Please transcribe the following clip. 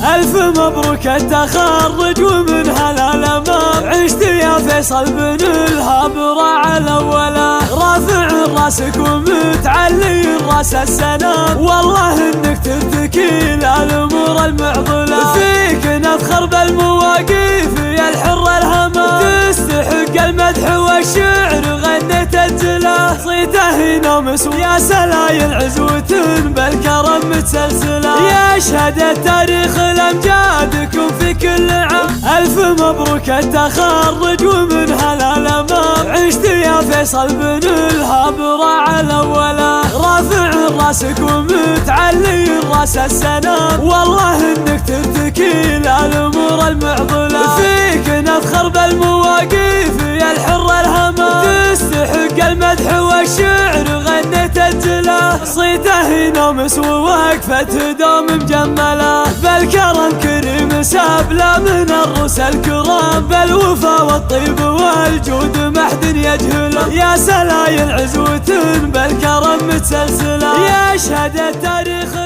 ألف مبروك التخرج ومن هالألمام، عشت يا فيصل بن الهاب راعى الأولا، رافع راسك ومتعلي راس السنام، والله انك ترتكي الأمور المعضلة، فيك نفخر بالمواقف يا الحر الهمام، تستحق المدح والشعر غنيت الجلا، صيته نومس يا سلايل عزوة بالكرم متسلسلة، يشهد التاريخ لأمجادكم في كل عام، ألف مبروك التخرج ومن هالألمام، عشت يا فيصل بن الهاب راعى الأولا، رافع راسك ومتعلي راس السنام، والله انك ترتكي الأمور المعضلة، فيك نفخر بالمواقف يا الحر الهمام، تستحق المدح والشعر غنيت الجلا، صيته نومس ووقفته دوم مجملة، بالكرم كريم سابله من الرؤوس الكرام، بالوفا والطيب والجود محد يجهله، يا سلايل عزوة بالكرم متسلسلة، يشهد التاريخ